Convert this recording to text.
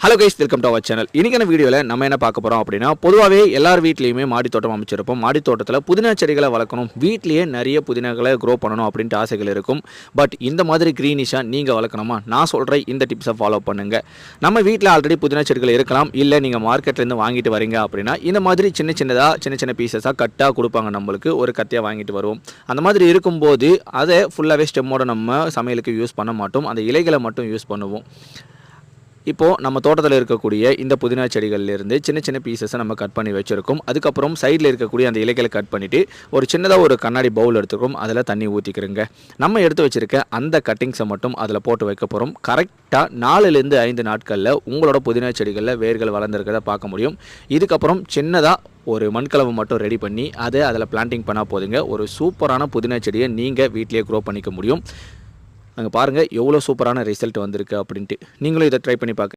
Hello guys, welcome to our channel. இன்றைக்கான வீடியோவில் நம்ம என்ன பார்க்க போகிறோம் அப்படின்னா, பொதுவாகவே எல்லார் வீட்லேயுமே மாடி தோட்டம் அமைச்சிருப்போம். மாடி தோட்டத்தில் புதினா செடிகளை வளர்க்கணும், வீட்லேயே நிறைய புதினாக்களை க்ரோ பண்ணணும் அப்படின்ட்டு ஆசைகள் இருக்கும். பட் இந்த மாதிரி க்ரீனிஷாக நீங்கள் வளர்க்கணுமா? நான் சொல்கிற இந்த டிப்ஸை ஃபாலோ பண்ணுங்கள். நம்ம வீட்டில் ஆல்ரெடி புதினா செடிகள் இருக்கலாம், இல்லை நீங்கள் மார்க்கெட்லேருந்து வாங்கிட்டு வரீங்க அப்படின்னா இந்த மாதிரி சின்ன பீசஸாக கட்டாக கொடுப்பாங்க. நம்மளுக்கு ஒரு கத்தியாக வாங்கிட்டு வருவோம். அந்த மாதிரி இருக்கும்போது அதை ஃபுல்லாகவே ஸ்டெம்மோடு நம்ம சமையலுக்கு யூஸ் பண்ண மாட்டோம், அந்த இலைகளை மட்டும் யூஸ் பண்ணுவோம். இப்போது நம்ம தோட்டத்தில் இருக்கக்கூடிய இந்த புதினா செடிகள்லேருந்து சின்ன பீசஸை நம்ம கட் பண்ணி வச்சுருக்கோம். அதுக்கப்புறம் சைடில் இருக்கக்கூடிய அந்த இலைகளை கட் பண்ணிவிட்டு ஒரு சின்னதாக ஒரு கண்ணாடி பவுல் எடுத்துக்கிறோம். அதில் தண்ணி ஊற்றிக்கிறோங்க. நம்ம எடுத்து வச்சுருக்க அந்த கட்டிங்ஸை மட்டும் அதில் போட்டு வைக்க போகிறோம். கரெக்டாக 4லேருந்து 5 நாட்களில் உங்களோட புதினா செடிகளில் வேர்கள் வளர்ந்துருக்கிறத பார்க்க முடியும். இதுக்கப்புறம் சின்னதாக ஒரு மண்கலவை மட்டும் ரெடி பண்ணி அதை அதில் பிளான்டிங் பண்ணால் போதுங்க. ஒரு சூப்பரான புதினா செடியை நீங்கள் வீட்டிலேயே க்ரோ பண்ணிக்க முடியும். அங்கே பாருங்கள் எவ்வளோ சூப்பரான ரிசல்ட் வந்திருக்கு அப்படின்ட்டு. நீங்களும் இதை ட்ரை பண்ணி பார்க்க